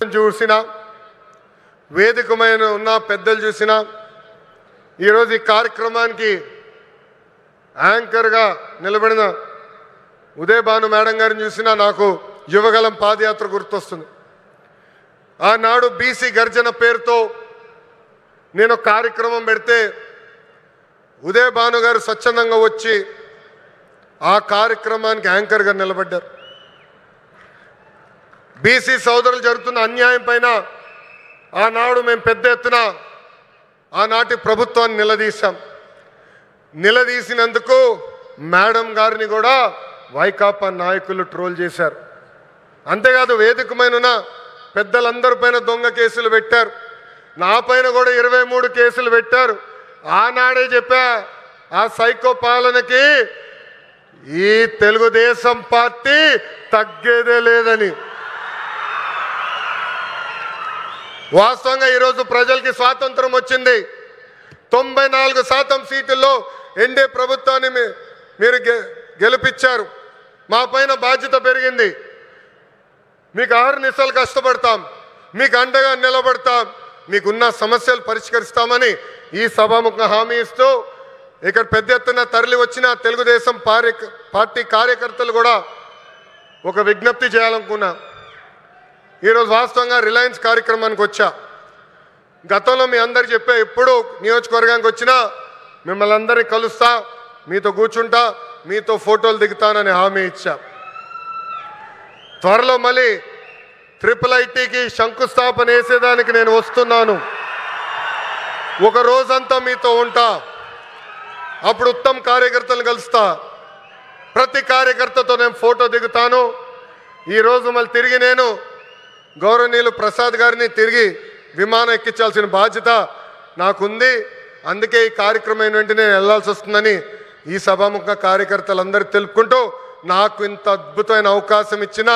చూసినా వేదికమైన ఉన్న పెద్దలు చూసినా ఈరోజు ఈ కార్యక్రమానికి యాంకర్గా నిలబడిన ఉదయభాను మేడం గారిని చూసినా నాకు యువగలం పాదయాత్ర గుర్తొస్తుంది. ఆనాడు బీసీ గర్జన పేరుతో నేను కార్యక్రమం పెడితే ఉదయభాను గారు స్వచ్ఛందంగా వచ్చి ఆ కార్యక్రమానికి యాంకర్గా నిలబడ్డారు. బీసీ సోదరులు జరుగుతున్న అన్యాయం పైన ఆనాడు మేము పెద్ద ఎత్తున ఆనాటి ప్రభుత్వాన్ని నిలదీశాం. నిలదీసినందుకు మేడం గారిని కూడా వైకాపా నాయకులు ట్రోల్ చేశారు. అంతేకాదు వేదికమైన పెద్దలందరి పైన దొంగ కేసులు పెట్టారు. నా పైన కూడా 23 కేసులు పెట్టారు. ఆనాడే చెప్పా ఆ సైకో పాలనకి ఈ తెలుగుదేశం పార్టీ తగ్గేదే లేదని. వాస్తవంగా ఈరోజు ప్రజలకి స్వాతంత్రం వచ్చింది. 94% సీటుల్లో ఎన్డీఏ ప్రభుత్వాన్ని మీరు గెలిపించారు. మా పైన బాధ్యత పెరిగింది. మీకు అహర్నిశలు కష్టపడతాం, మీకు అండగా నిలబడతాం, మీకున్న సమస్యలు పరిష్కరిస్తామని ఈ సభాముఖంగా హామీ ఇస్తూ ఇక్కడ పెద్ద ఎత్తున తరలి వచ్చిన తెలుగుదేశం పార్టీ కార్యకర్తలు కూడా ఒక విజ్ఞప్తి చేయాలనుకున్నా. ఈరోజు వాస్తవంగా రిలయన్స్ కార్యక్రమానికి వచ్చా. గతంలో మీ అందరికి చెప్పా, ఎప్పుడు నియోజకవర్గానికి వచ్చినా మిమ్మల్ని అందరినీ కలుస్తా, మీతో కూర్చుంటా, మీతో ఫోటోలు దిగుతానని హామీ ఇచ్చా. త్వరలో మళ్ళీ IIITకి శంకుస్థాపన వేసేదానికి నేను వస్తున్నాను. ఒక రోజంతా మీతో ఉంటా. అప్పుడు ఉత్తమ్ కార్యకర్తలను కలుస్తా. ప్రతి కార్యకర్తతో నేను ఫోటో దిగుతాను. ఈరోజు మళ్ళీ తిరిగి నేను గౌరవనీయులు ప్రసాద్ గారిని తిరిగి విమానం ఎక్కించాల్సిన బాధ్యత నాకుంది. అందుకే ఈ కార్యక్రమం వెంటనే వెళ్లాల్సి వస్తుందని ఈ సభాముఖ కార్యకర్తలందరూ తెలుపుకుంటూ నాకు ఇంత అద్భుతమైన అవకాశం ఇచ్చిన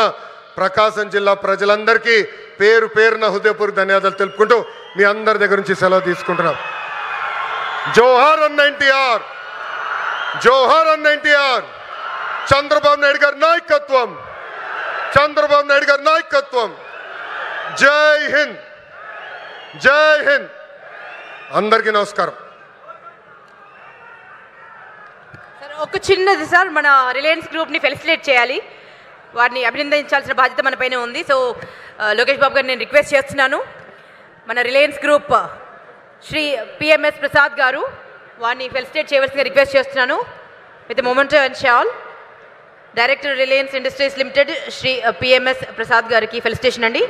ప్రకాశం జిల్లా ప్రజలందరికీ పేరు పేరున హృదయపూర్వక ధన్యవాదాలు తెలుపుకుంటూ మీ అందరి దగ్గర నుంచి సెలవు తీసుకుంటున్నాం. జోహార్ అన్న ఎన్టీఆర్, జోహార్ అన్న ఎన్టీఆర్. చంద్రబాబు నాయుడు గారి నాయకత్వం, చంద్రబాబు నాయుడు గారి నాయకత్వం. జై హింద్, జై హింద్. అందరికీ నమస్కారం. సార్ ఒక చిన్నది సార్, మన రిలయన్స్ గ్రూప్ని ఫెలిసిటేట్ చేయాలి, వారిని అభినందించాల్సిన బాధ్యత మన పైన ఉంది. సో లోకేష్ బాబు గారిని నేను రిక్వెస్ట్ చేస్తున్నాను, మన Reliance group Shri PMS Prasad గారు వారిని ఫెలిసిటేట్ చేయవలసిందిగా రిక్వెస్ట్ చేస్తున్నాను. With memento and shawl director Reliance Industries Limited Shri PMS Prasad గారికి ఫెలిసిటేషన్ అండి.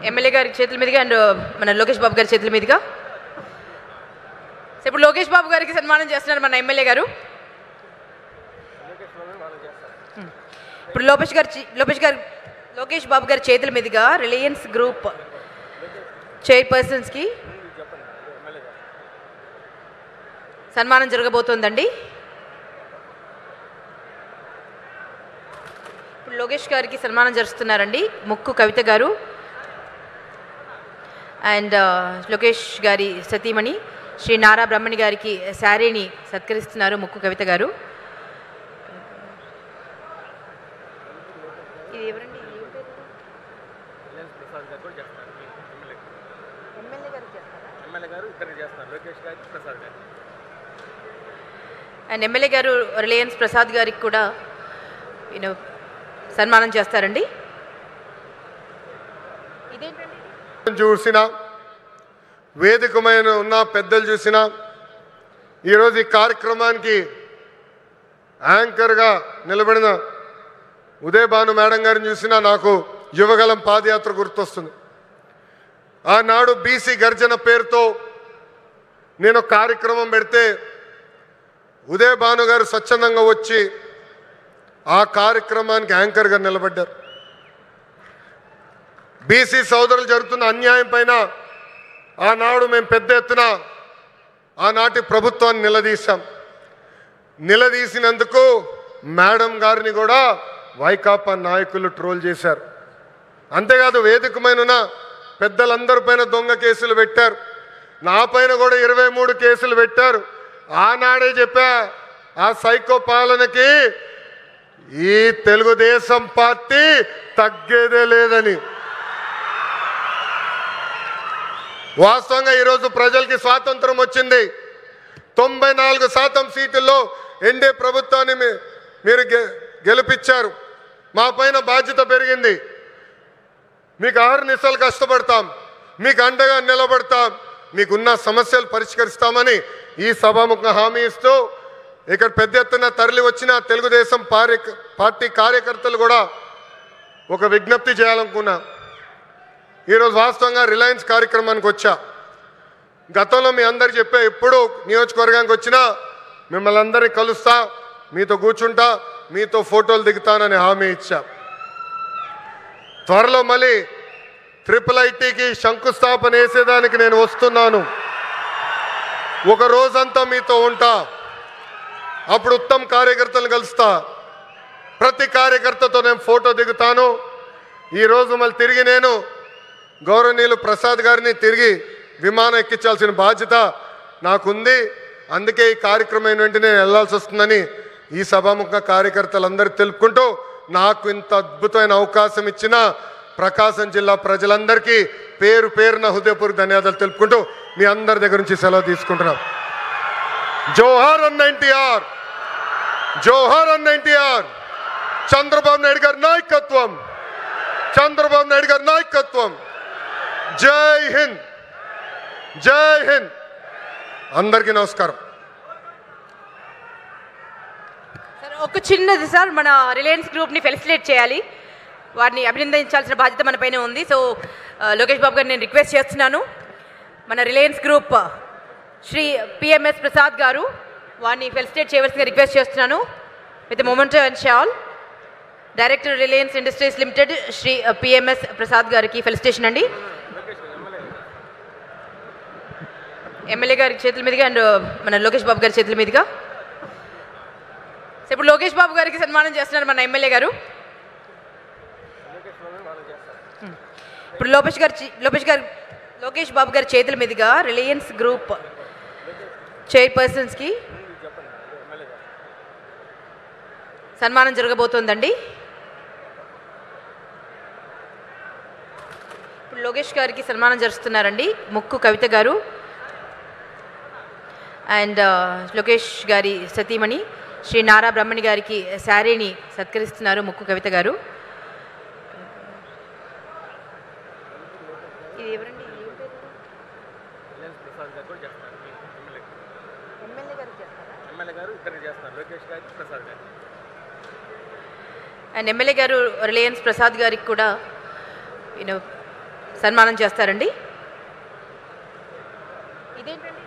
ఎమ్మెల్యే గారి చేతుల మీదుగా అండ్ మన లోకేష్ బాబు గారి చేతుల మీదుగా. ఇప్పుడు లోకేష్ బాబు గారికి సన్మానం చేస్తున్నారు మన ఎమ్మెల్యే గారు. ఇప్పుడు లోకేష్ బాబు గారి చేతుల మీదుగా రిలయన్స్ గ్రూప్ చైర్పర్సన్స్కి సన్మానం జరగబోతోందండి. ఇప్పుడు లోకేష్ గారికి సన్మానం జరుస్తున్నారండి ముక్కు కవిత గారు అండ్ లోకేష్ గారి సతీమణి శ్రీ నారా బ్రహ్మణి గారికి శారీని సత్కరిస్తున్నారు ముక్కు కవిత గారు. ఇది ఎవరండి? అండ్ ఎమ్మెల్యే గారు రిలయన్స్ ప్రసాద్ గారికి కూడా సన్మానం చేస్తారండి. చూసినా వేదికమైన ఉన్న పెద్దలు చూసినా ఈరోజు ఈ కార్యక్రమానికి యాంకర్గా నిలబడిన ఉదయభాను మేడం గారిని చూసినా నాకు యువగలం పాదయాత్ర గుర్తొస్తుంది. ఆనాడు బీసీ గర్జన పేరుతో నేను కార్యక్రమం పెడితే ఉదయభాను గారు స్వచ్ఛందంగా వచ్చి ఆ కార్యక్రమానికి యాంకర్గా నిలబడ్డారు. బీసీ సోదరులు జరుగుతున్న అన్యాయం పైన ఆనాడు మేము పెద్ద ఎత్తున ఆనాటి ప్రభుత్వాన్ని నిలదీశాం. నిలదీసినందుకు మేడం గారిని కూడా వైకాపా నాయకులు ట్రోల్ చేశారు. అంతేకాదు వేదికమైన పెద్దలందరి పైన దొంగ కేసులు పెట్టారు. నా పైన కూడా 23 కేసులు పెట్టారు. ఆనాడే చెప్పా ఆ సైకో పాలనకి ఈ తెలుగుదేశం పార్టీ తగ్గేదే లేదని. వాస్తవంగా ఈరోజు ప్రజలకి స్వాతంత్రం వచ్చింది. 94% సీట్లలో ఎన్డీఏ ప్రభుత్వాన్ని మీరు గెలిపించారు. మా పైన బాధ్యత పెరిగింది. మీకు ఆహర్నిశలు కష్టపడతాం, మీకు అండగా నిలబడతాం, మీకున్న సమస్యలు పరిష్కరిస్తామని ఈ సభాముఖంగా హామీ ఇస్తూ ఇక్కడ పెద్ద ఎత్తున తరలి వచ్చిన తెలుగుదేశం పార్టీ కార్యకర్తలు కూడా ఒక విజ్ఞప్తి చేయాలనుకున్నా. ఈరోజు వాస్తవంగా రిలయన్స్ కార్యక్రమానికి వచ్చా. గతంలో మీ అందరు చెప్పే ఎప్పుడు నియోజకవర్గానికి వచ్చినా మిమ్మల్ని అందరినీ కలుస్తా, మీతో కూర్చుంటా, మీతో ఫోటోలు దిగుతానని హామీ ఇచ్చా. త్వరలో మళ్ళీ IIITకి శంకుస్థాపన వేసేదానికి నేను వస్తున్నాను. ఒక రోజంతా మీతో ఉంటా. అప్పుడు ఉత్తమ కార్యకర్తలను కలుస్తా. ప్రతి కార్యకర్తతో నేను ఫోటో దిగుతాను. ఈరోజు మళ్ళీ తిరిగి నేను గౌరవనీయులు ప్రసాద్ గారిని తిరిగి విమానం ఎక్కించాల్సిన బాధ్యత నాకుంది. అందుకే ఈ కార్యక్రమం వెంటనే నేను వెళ్లాల్సి వస్తుందని ఈ సభాముఖ కార్యకర్తలందరూ తెలుపుకుంటూ నాకు ఇంత అద్భుతమైన అవకాశం ఇచ్చిన ప్రకాశం జిల్లా ప్రజలందరికీ పేరు పేరున హృదయపూర్వక ధన్యవాదాలు తెలుపుకుంటూ మీ అందరి దగ్గర నుంచి సెలవు తీసుకుంటున్నాం. జోహార్ అన్న ఎన్టీఆర్, జోహార్ అన్న ఎన్టీఆర్. చంద్రబాబు నాయుడు గారి నాయకత్వం, చంద్రబాబు నాయుడు గారి నాయకత్వం. జై హింద్, జై హింద్. అందరికీ నమస్కారం. సార్ ఒక చిన్నది సార్, మన రిలయన్స్ గ్రూప్ని ఫెలిసిలేట్ చేయాలి, వారిని అభినందించాల్సిన బాధ్యత మన పైన ఉంది. సో లోకేష్ బాబు గారిని నేను రిక్వెస్ట్ చేస్తున్నాను. మన Reliance group Shri PMS Prasad గారు, వారిని ఫెలిసిటేట్ చేయవలసిందిగా రిక్వెస్ట్ చేస్తున్నాను. With memento and shawl director Reliance Industries Limited Shri PMS Prasad గారికి ఫెలిసిటేషన్ అండి. ఎమ్మెల్యే గారి చేతుల మీదుగా అండ్ మన లోకేష్ బాబు గారి చేతుల మీదుగా. సో ఇప్పుడు లోకేష్ బాబు గారికి సన్మానం చేస్తున్నారు మన ఎమ్మెల్యే గారు. ఇప్పుడు లోకేష్ బాబు గారి చేతుల మీదుగా రిలయన్స్ గ్రూప్ చైర్పర్సన్స్కి సన్మానం జరగబోతోందండి. ఇప్పుడు లోకేష్ గారికి సన్మానం జరుస్తున్నారండి ముక్కు కవిత గారు అండ్ లోకేష్ గారి సతీమణి శ్రీ నారా బ్రహ్మణి గారికి శారీని సత్కరిస్తున్నారు ముక్కు కవిత గారు. ఇది ఎవరండి? అండ్ ఎమ్మెల్యే గారు రిలయన్స్ ప్రసాద్ గారికి కూడా సన్మానం చేస్తారండి. ఇదేంటండి?